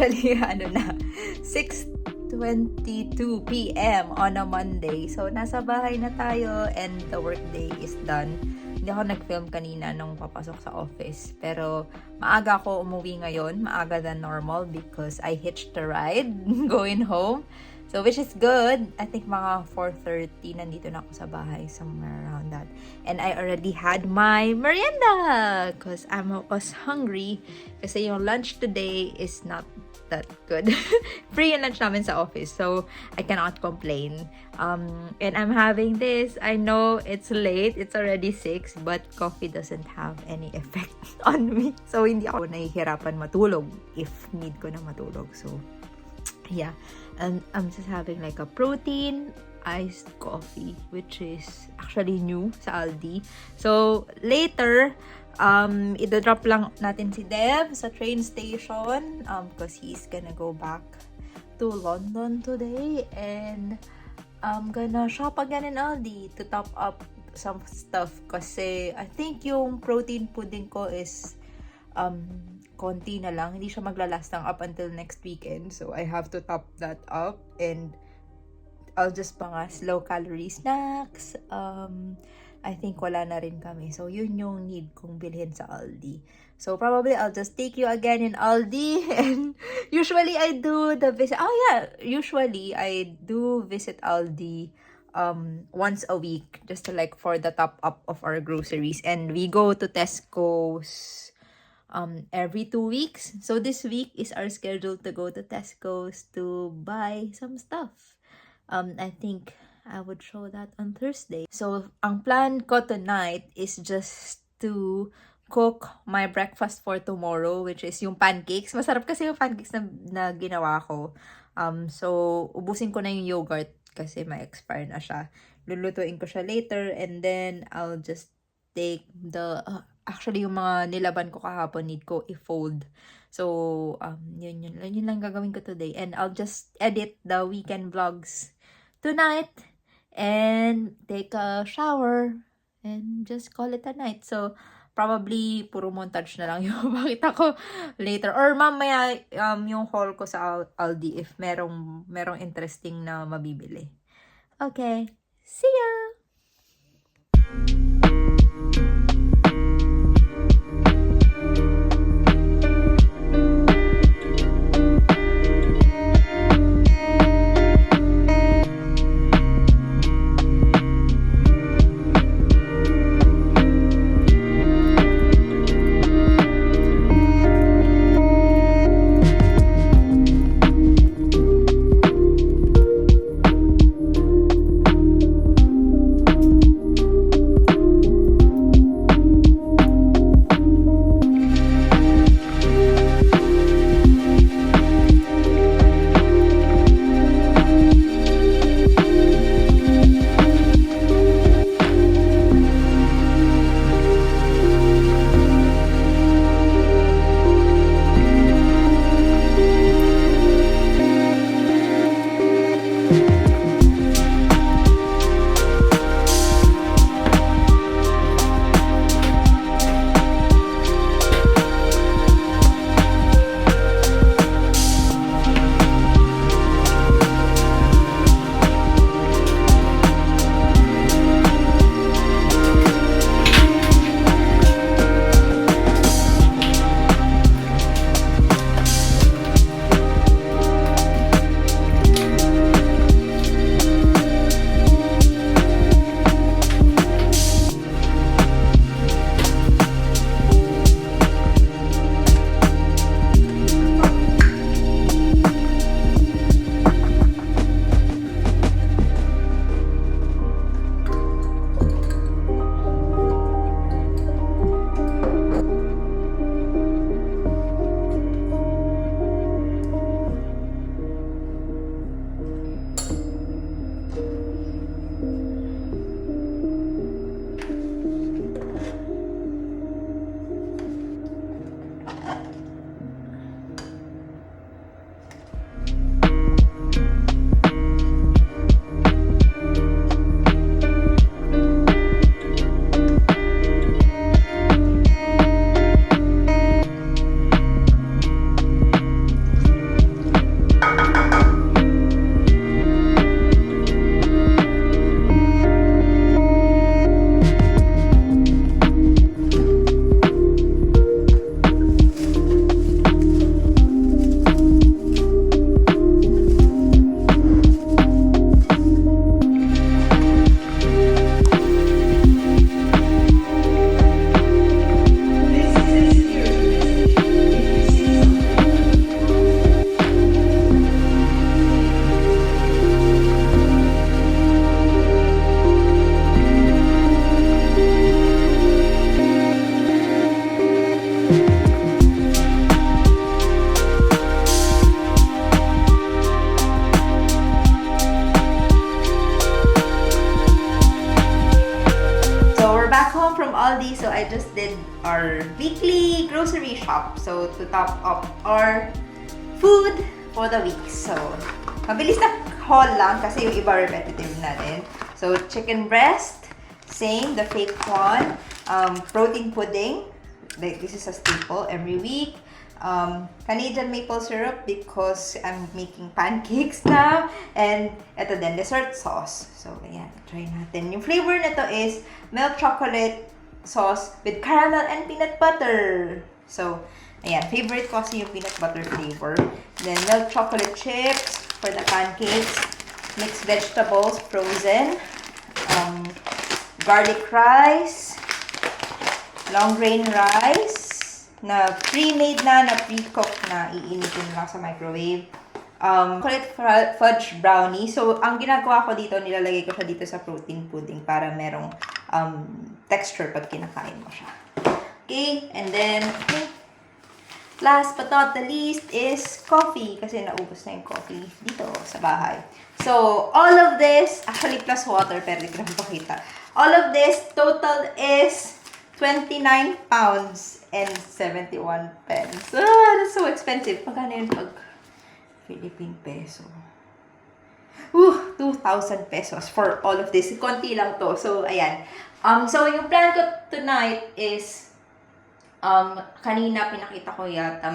Actually, 6:22 p.m. on a Monday. So, nasa bahay na tayo and the workday is done. Hindi ako nag-film kanina nung papasok sa office. Pero, maaga ako umuwi ngayon. Maaga than normal because I hitched a ride going home. So, which is good. I think mga 4:30 nandito na ako sa bahay, somewhere around that. And I already had my merienda because I was hungry. Kasi yung lunch today is not that good. Free yung lunch namin sa office. So, I cannot complain. And I'm having this. I know it's late. It's already 6. But coffee doesn't have any effect on me. So, hindi ako nahihirapan matulog if need ko na matulog. So, yeah, and I'm just having like a protein iced coffee, which is actually new sa Aldi. So, later, idodrop lang natin si Dev sa train station because he's gonna go back to London today. And I'm gonna shop again in Aldi to top up some stuff kasi I think yung protein pudding ko is konti na lang. Hindi siya maglalast ng up until next weekend. So, I have to top that up. And I'll just pangas low-calorie snacks. I think wala na rin kami. So, yun yung need kong bilhin sa Aldi. So, probably I'll just take you again in Aldi. And usually, I do the visit. Oh, yeah. Usually, I do visit Aldi once a week. Just to like for the top up of our groceries. And we go to Tesco's every 2 weeks. So this week is our schedule to go to Tesco's to buy some stuff. I think I would show that on Thursday. So ang plan ko tonight is just to cook my breakfast for tomorrow, which is yung pancakes. Masarap kasi yung pancakes na ginawa ko. So ubusin ko na yung yogurt kasi ma-expire na siya. Lulutuin ko siya later and then I'll just take the actually yung mga nilaban ko kahapon need ko i-fold. So yun lang gagawin ko today, and I'll just edit the weekend vlogs tonight and take a shower and just call it a night. So probably puro montage na lang yung makita ko later or mamaya yung haul ko sa Aldi if merong interesting na mabibili. Okay, see ya. Aldi, so I just did our weekly grocery shop. So, to top up our food for the week. So, mabilis na haul lang kasi yung iba repetitive na din. So, chicken breast, same, the fake one. Protein pudding, like this is a staple every week. Canadian maple syrup because I'm making pancakes now. And ito din, dessert sauce. So, ayan, try natin. Yung flavor nito is milk chocolate sauce with caramel and peanut butter. So, ayan, favorite ko kasi yung peanut butter flavor. Then, milk chocolate chips for the pancakes. Mixed vegetables, frozen. Garlic rice. Long grain rice. Na pre-made na pre-cooked na, iinitin lang sa microwave. Chocolate fudge brownie. So, ang ginagawa ko dito, nilalagay ko siya dito sa protein pudding para merong texture pag kinakain mo siya. Okay, and then, last but not the least is coffee. Kasi naubos na yung coffee dito sa bahay. So, all of this, actually plus water, pero hindi ko na pakita. All of this total is 29 pounds and 71 pence. Ah, that's so expensive. Magkano yun pag Philippine peso? 2,000 pesos for all of this. Konti lang to. So, ayan. So, yung plan ko tonight is, kanina pinakita ko yata,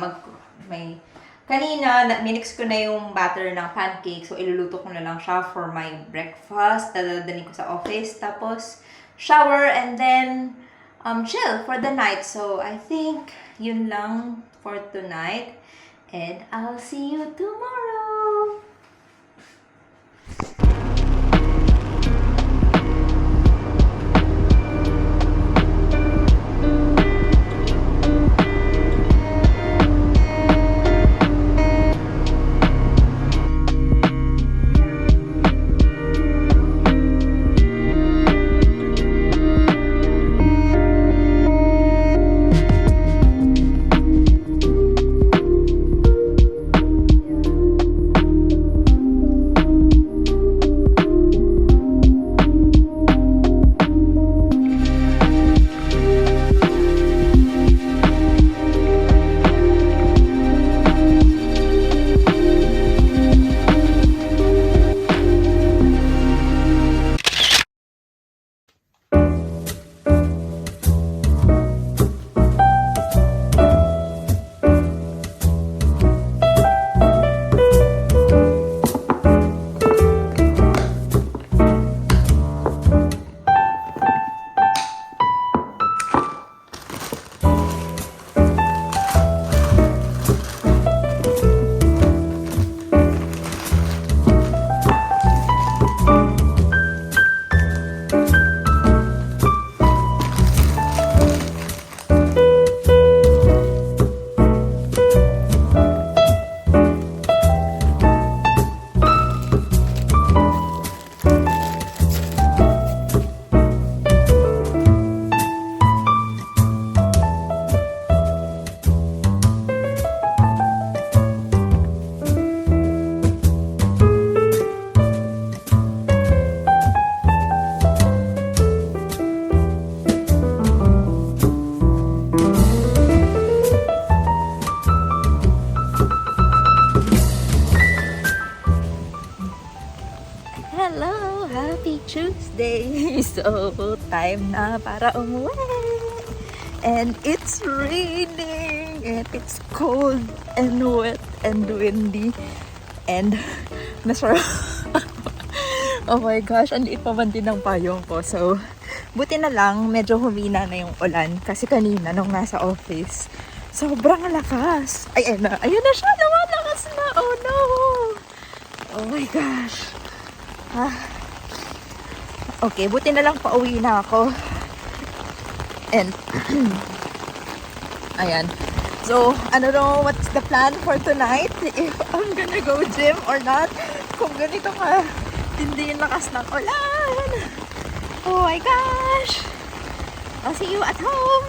kanina, minix ko na yung batter ng pancake. So, iluluto ko na lang siya for my breakfast. Dadalhin ko sa office. Tapos, shower and then, chill for the night. So, I think yun lang for tonight. And I'll see you tomorrow. Tuesday. So, time na para umuwi. And it's raining. And it's cold and wet and windy. And nasara. Oh my gosh, ang liit pa man din ng payong ko. So, buti na lang, medyo humina na yung ulan. Kasi kanina, nung nasa office, sobrang lakas. Ayun na siya. Lumalakas na. Oh no. Oh my gosh. Okay, buti na lang pauwi na ako. And, ayan. So, I don't know what's the plan for tonight. If I'm gonna go gym or not. Kung ganito ka, hindi yung lakas ng ulan. Oh my gosh. I'll see you at home.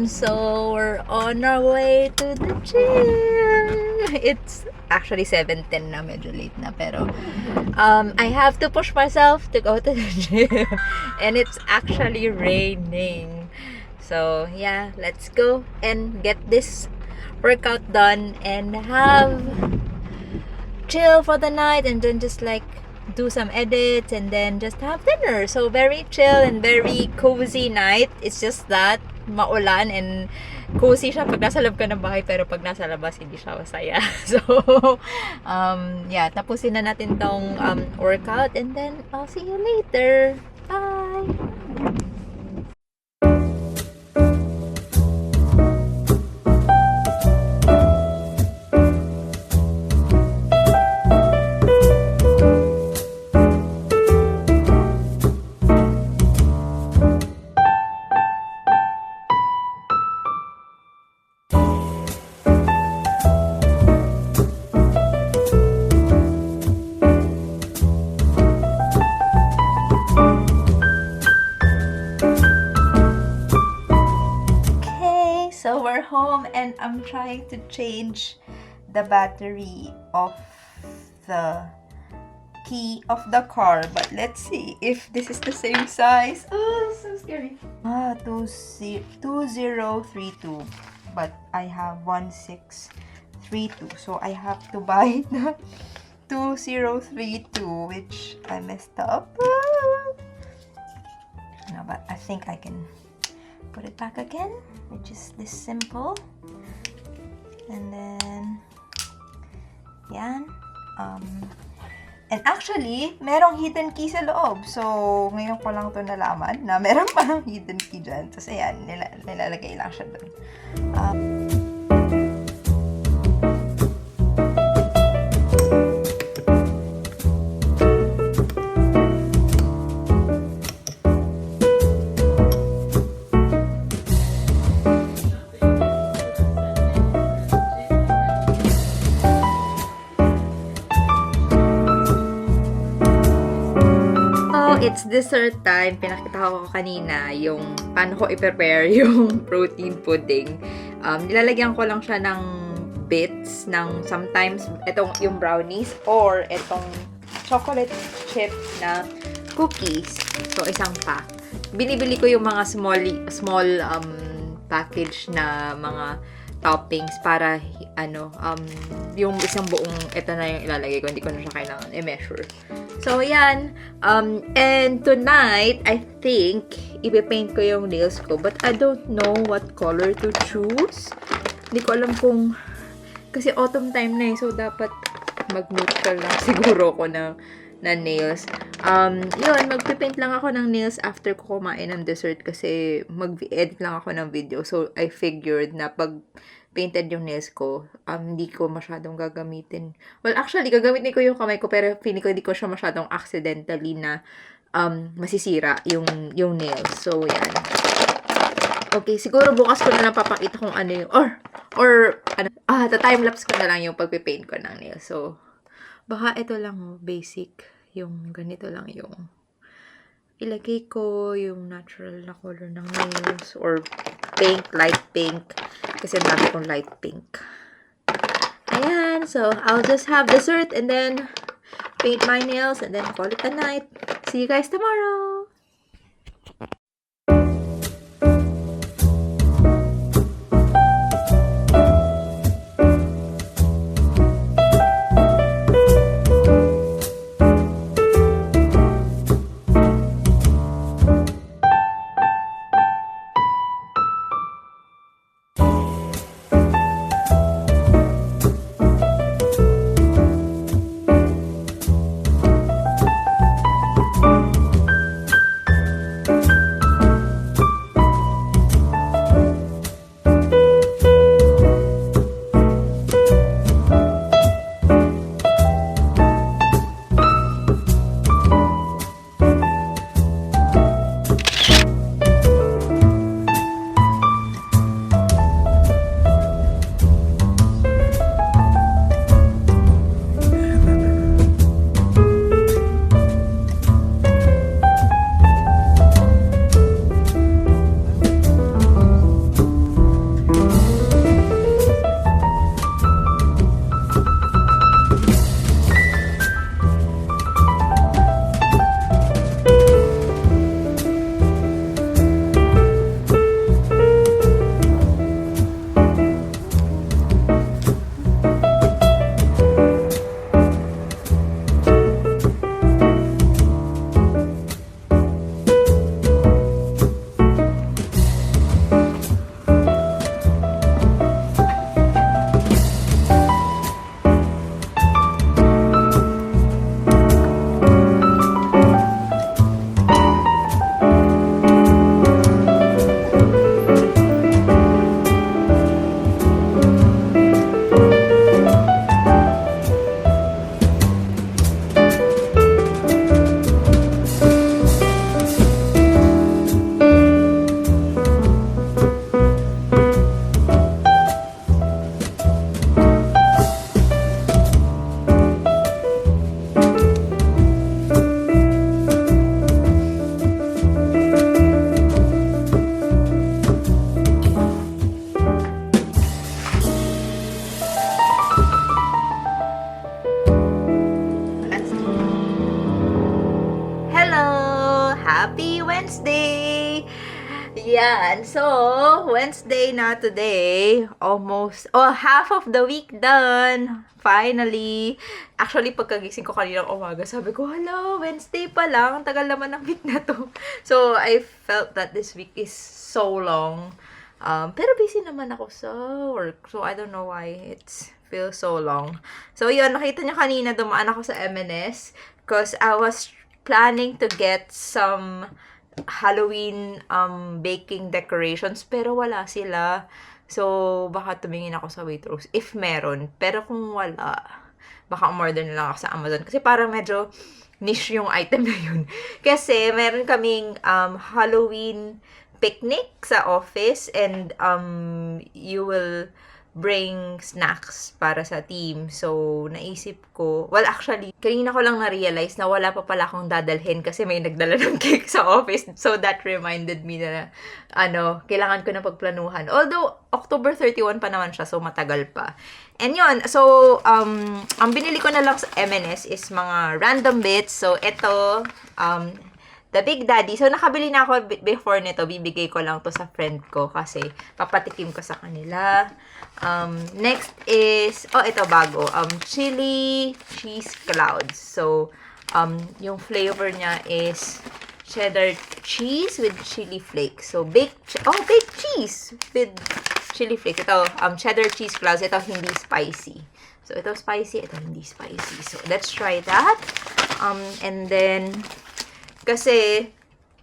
So we're on our way to the gym. It's actually 7:10 na, medyo late na, pero I have to push myself to go to the gym. And it's actually raining. So yeah, let's go and get this workout done and have chill for the night, and then just like do some edits and then just have dinner. So very chill and very cozy night. It's just that maulan and cozy siya pag nasa loob ka ng bahay, pero pag nasa labas hindi siya masaya. So yeah, tapusin na natin tong workout and then I'll see you later. Bye. So we're home and I'm trying to change the battery of the key of the car, but let's see if this is the same size. Oh, so scary. 2032, but I have 1632, so I have to buy the 2032, which I messed up. No, but I think I can put it back again, which is this simple. And then yan. And actually, merong hidden key sa loob. So, ngayon ko lang ito nalaman na meron parang hidden key dyan. Tapos ayan, nilalagay lang siya doon. It's dessert time. Pinakita ko kanina yung paano ko i-prepare yung protein pudding. Nilalagyan ko lang siya ng bits ng sometimes itong yung brownies or itong chocolate chip na cookies. So, isang pack. Binibili ko yung mga small package na mga toppings para yung isang buong ito na yung ilalagay ko, hindi ko na siya kailangan i-measure. So yan, and tonight I think ipe-paint ko yung nails ko, but I don't know what color to choose. Hindi ko alam kung kasi autumn time na so dapat mag-neutral lang siguro ko na nails. Yun, magpipaint lang ako ng nails after ko kumain ng dessert kasi mag-edit lang ako ng video. So, I figured na pag painted yung nails ko, hindi ko masyadong gagamitin. Well, actually, gagamitin ko yung kamay ko, pero feeling ko hindi ko siya masyadong accidentally na masisira yung nails. So, yan. Okay, siguro bukas ko na lang papakita kung ano yung, time-lapse ko na lang yung pagpipaint ko ng nails. So, baka ito lang, basic. Yung ganito lang yung ilagay ko, yung natural na color ng nails. Or pink, light pink. Kasi ang dami kong light pink. Ayan. So, I'll just have dessert and then paint my nails and then call it a night. See you guys tomorrow! Wednesday! Yan. So, Wednesday na today. Almost, half of the week done. Finally. Actually, pagkagising ko kaninang umaga, sabi ko, hello, Wednesday pa lang. Ang tagal naman ng week na to. So, I felt that this week is so long. Pero busy naman ako sa work. So, I don't know why it's feels so long. So, yun, nakita niyo kanina, dumaan ako sa M&S because I was planning to get some Halloween baking decorations, pero wala sila. So, baka tumingin ako sa Waitrose if meron. Pero kung wala, baka umorder na lang ako sa Amazon. Kasi parang medyo niche yung item na yun. Kasi meron kaming Halloween picnic sa office and you will bring snacks para sa team. So, naisip ko, well, actually, kanina ko lang na-realize na wala pa pala akong dadalhin kasi may nagdala ng cake sa office. So, that reminded me na, kailangan ko na pagplanuhan. Although, October 31 pa naman siya, so matagal pa. And yun, so, ang binili ko na lang sa M&S is mga random bits. So, ito, The Big Daddy. So, nakabili na ako before nito. Bibigay ko lang to sa friend ko kasi papatikim ko sa kanila. Next is, ito bago. Chili cheese clouds. So, yung flavor niya is cheddar cheese with chili flakes. So, baked cheese with chili flakes. Ito, cheddar cheese clouds. Ito, hindi spicy. So, ito spicy. Ito, hindi spicy. So, let's try that. And then, kasi,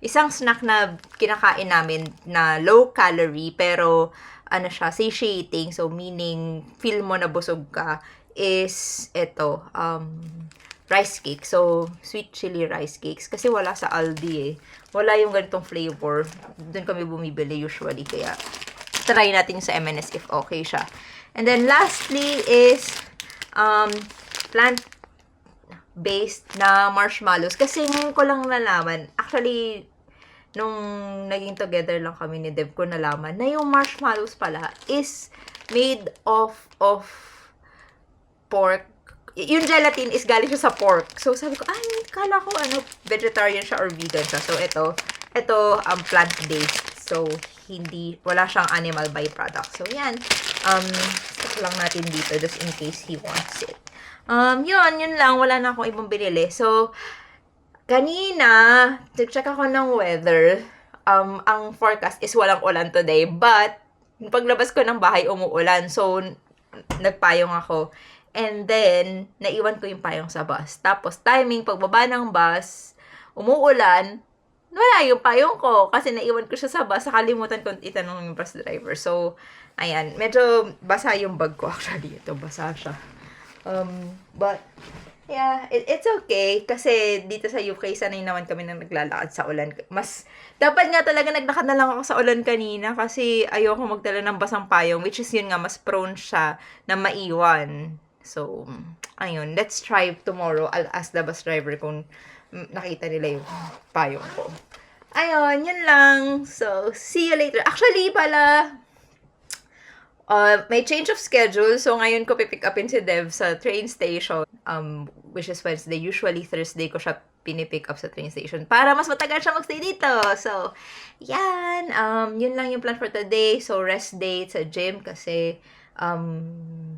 isang snack na kinakain namin na low calorie, pero, satiating. So, meaning, feel mo na busog ka, is, ito, rice cake. So, sweet chili rice cakes. Kasi wala sa Aldi eh. Wala yung ganitong flavor. Doon kami bumibili usually. Kaya, try natin sa M&S if okay siya. And then, lastly is, plant-based na marshmallows. Kasi ngayon ko lang nalaman, actually, nung naging together lang kami ni Deb ko nalaman, na yung marshmallows pala is made of pork. Yung gelatin is galing siya sa pork. So, sabi ko, kala ko, vegetarian siya or vegan siya. So, ito, plant-based. So, wala siyang animal byproduct. So, yan. Stick lang natin dito just in case he wants it. Yun lang. Wala na akong ibang binili. So, kanina, check ako ng weather. Ang forecast is walang ulan today. But, paglabas ko ng bahay, umuulan. So, nagpayong ako. And then, naiwan ko yung payong sa bus. Tapos, timing, pagbaba ng bus, umuulan, wala yung payong ko. Kasi naiwan ko siya sa bus. Nakalimutan ko itanong yung bus driver. So, ayan. Medyo basa yung bag ko actually. Ito, basa siya. But, yeah, it's okay. Kasi dito sa UK, sanay naman kami na naglalakad sa ulan. Dapat nga talaga naglakad na lang ako sa ulan kanina kasi ayoko magdala ng basang payong, which is yun nga, mas prone siya na maiwan. So, ayun, let's try tomorrow. I'll ask the bus driver kung nakita nila yung payong ko. Ayun, yun lang. So, see you later. Actually, pala, may change of schedule. So, ngayon ko pipick upin si Dev sa train station, which is Wednesday. Usually, Thursday ko siya pinipick up sa train station para mas matagal siya magstay dito. So, yan. Yun lang yung plan for today. So, rest day sa gym kasi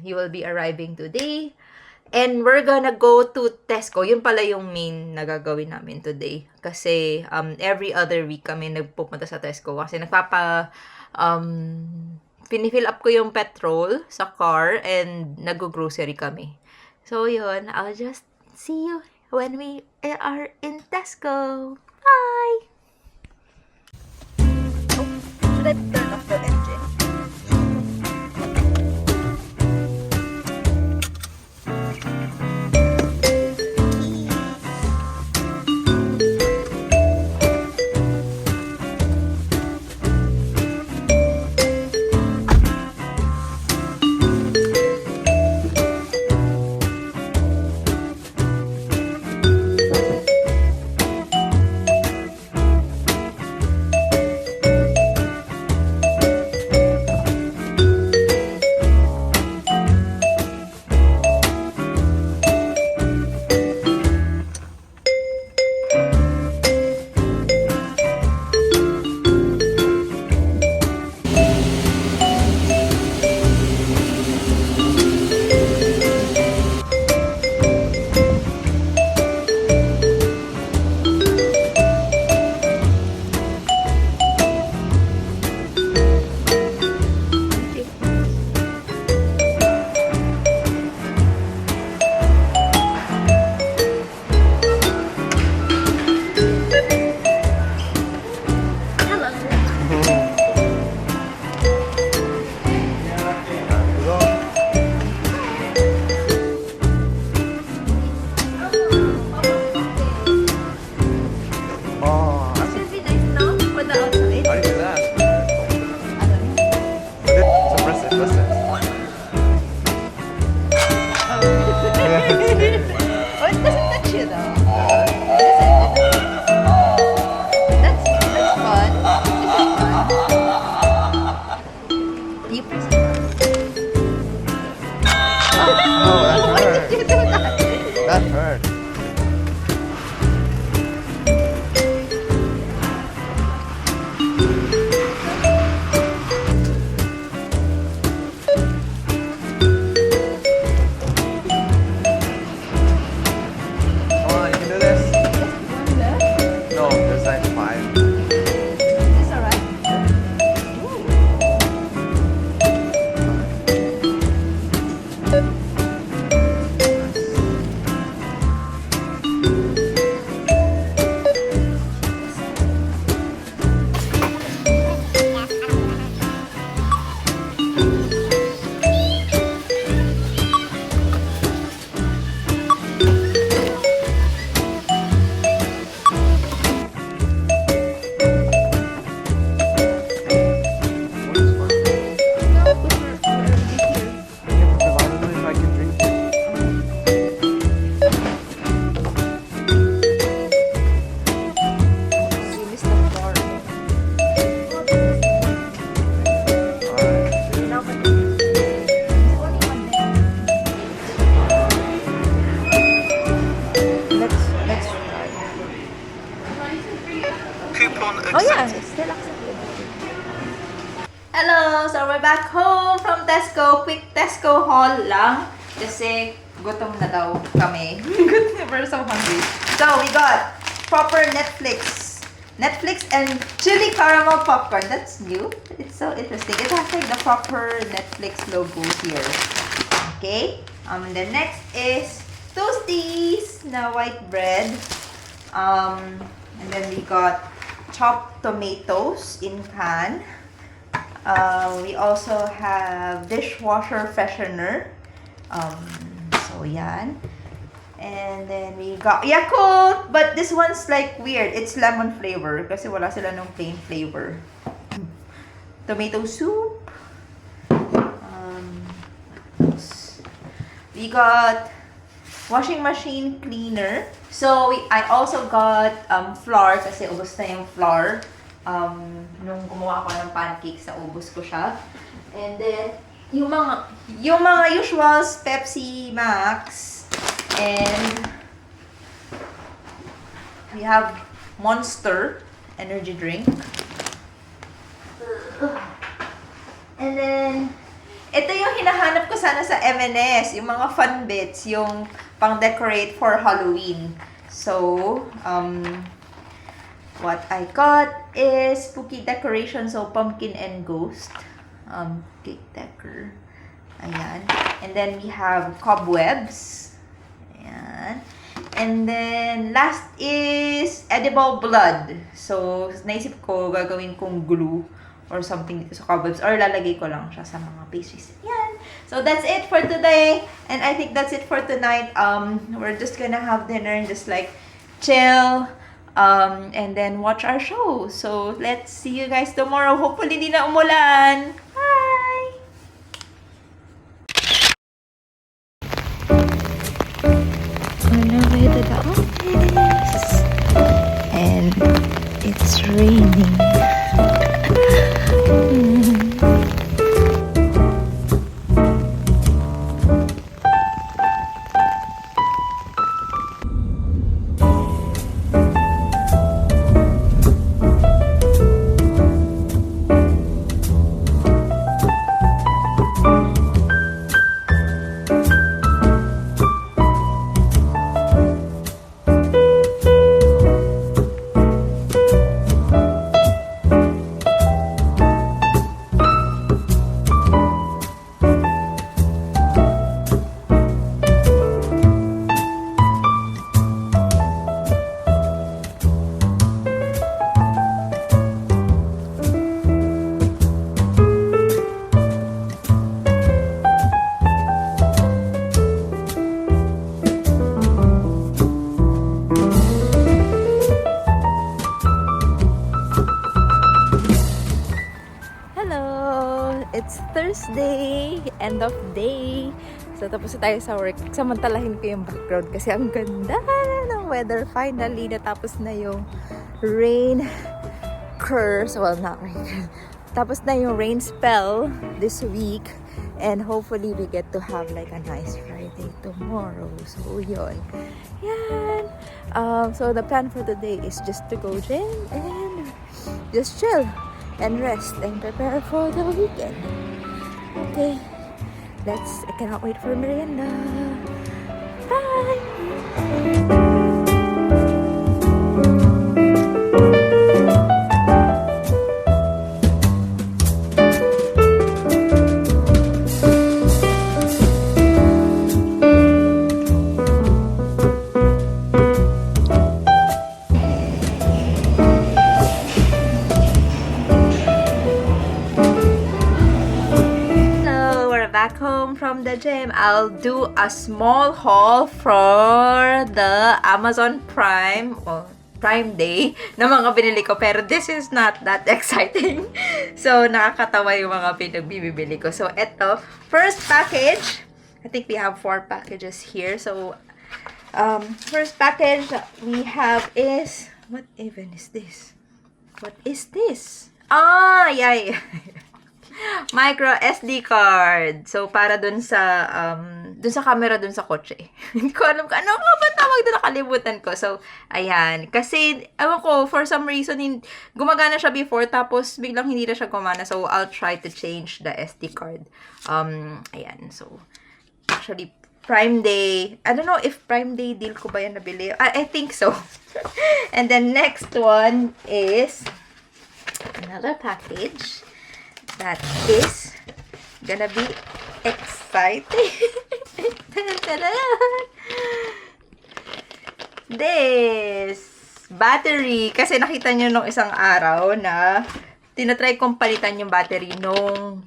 he will be arriving today. And we're gonna go to Tesco. Yun pala yung main na gagawin namin today. Kasi every other week kami nagpupunta sa Tesco. Kasi pinifill up ko yung petrol sa car and nag-grocery kami. So, yun. I'll just see you when we are in Tesco. Bye! Should I turn off the engine? that hurt. Come on, you can do this. No, there's like 5. It's alright. You missed the floor. Let's try. Coupon Oh yeah, it's still accepted. Hello! So we're back home from Tesco. Quick Tesco haul lang. Kasi gutom na daw kami. We're so hungry. So we got proper Netflix and chili caramel popcorn. That's new. It's so interesting. It has like the proper Netflix logo here. Okay. The next is Toasties na white bread. And then we got chopped tomatoes in can. We also have dishwasher freshener. So yan. And then we got Yakult, but this one's like weird. It's lemon flavor kasi wala sila nung plain flavor. Tomato soup. We got washing machine cleaner. So I also got flour kasi ubos na yung flour. Nung gumawa ako ng pancakes, naubos ko siya. And then yung mga usuals, Pepsi Max. And we have Monster energy drink. And then ito yung hinahanap ko sana sa M&S, yung mga fun bits, yung pang-decorate for Halloween. So, what I got is spooky decoration, so pumpkin and ghost. Cake decor. Ayan. And then we have cobwebs. Ayan. And then, last is edible blood. So, naisip ko, gagawin kong glue or something dito sa cobwebs or lalagay ko lang siya sa mga pastries. Yan. So, that's it for today. And I think that's it for tonight. We're just gonna have dinner and just like chill and then watch our show. So, let's see you guys tomorrow. Hopefully, di na umulan. Bye! On our way to the office. And it's raining. It's Thursday, end of day. So, tapos na tayo sa work. Samantalahin ko yung background kasi ang ganda ng weather. Finally, natapos na yung rain curse. Well, not rain. Tapos na yung rain spell this week. And hopefully, we get to have like a nice Friday tomorrow. So, yun. Yan. So, the plan for today is just to go gym and just chill and rest and prepare for the weekend. Okay. I cannot wait for merienda. Bye! Back home from the gym, I'll do a small haul for the Amazon Prime or Prime Day na mga binili ko. Pero this is not that exciting. So, nakakatawa yung mga pinagbibili ko. So, eto. First package. I think we have 4 packages here. So, first package we have is... What even is this? What is this? Ah, yeah. Micro SD card. So, para dun sa camera dun sa kotse. Hindi ko alam ano nga ba tawag doon, nakalimutan ko. So, ayan. Kasi, ewan ko, for some reason, gumagana siya before, tapos biglang hindi na siya gumana. So, I'll try to change the SD card. Ayan. So, actually, Prime Day. I don't know if Prime Day deal ko ba yan nabili. I think so. And then, next one is another package. That is gonna be exciting. This battery. Kasi nakita nyo nung isang araw na tinatry kong palitan yung battery nung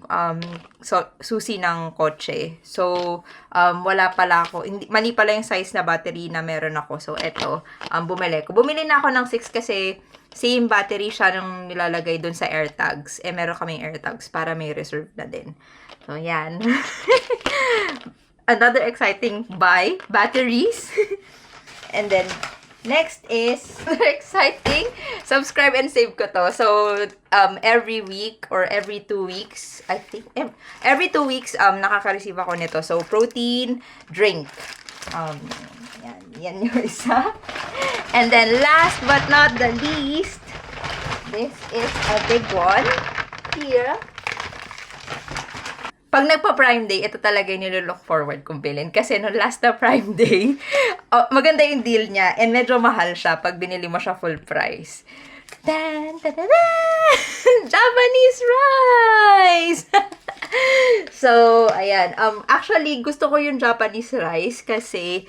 susi ng kotse. So, wala pala ako. Mali pala yung size na battery na meron ako. So, eto, bumili ko. Bumili na ako ng 6 kasi same battery siya nung nilalagay dun sa AirTags. Meron kaming AirTags para may reserve na din. So, yan. Another exciting buy. Batteries. And then, next is, exciting, subscribe and save ko to. So, every week or every 2 weeks, I think, every 2 weeks, nakaka-receive ako nito. So, protein drink. Yan yung isa. And then, last but not the least, this is a big one. Here. Pag nagpa-Prime Day, ito talaga yung nilolook forward kong bilhin. Kasi no last na Prime Day, maganda yung deal niya. And medyo mahal siya pag binili mo siya full price. Japanese rice! So, ayan. Actually, gusto ko yung Japanese rice kasi,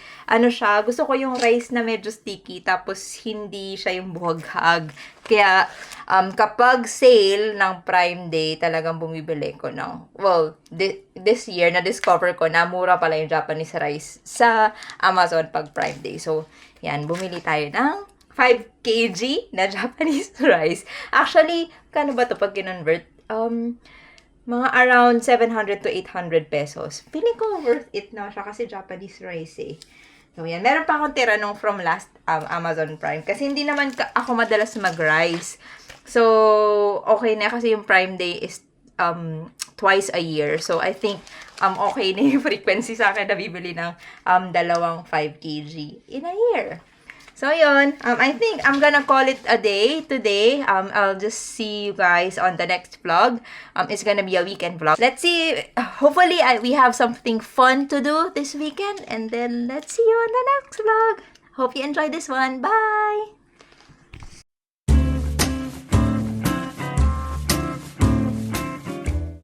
gusto ko yung rice na medyo sticky tapos hindi siya yung buhaghag. Kaya, kapag sale ng Prime Day, talagang bumibili ko ng, this year, na-discover ko na mura pala yung Japanese rice sa Amazon pag Prime Day. So, yan, bumili tayo ng 5 kg na Japanese rice. Actually, kano ba ito pag kinonvert? Mga around 700 to 800 pesos. Feeling ko worth it na siya kasi Japanese rice eh. So, yan. Meron pa akong tira nung from last Amazon Prime. Kasi hindi naman ako madalas mag-rice. So, okay na kasi yung Prime Day is twice a year. So, I think okay na yung frequency sa akin na bibili ng dalawang 5 kg in a year. So, yun. I think I'm gonna call it a day today. I'll just see you guys on the next vlog. It's gonna be a weekend vlog. Let's see. Hopefully, we have something fun to do this weekend. And then, let's see you on the next vlog. Hope you enjoyed this one. Bye!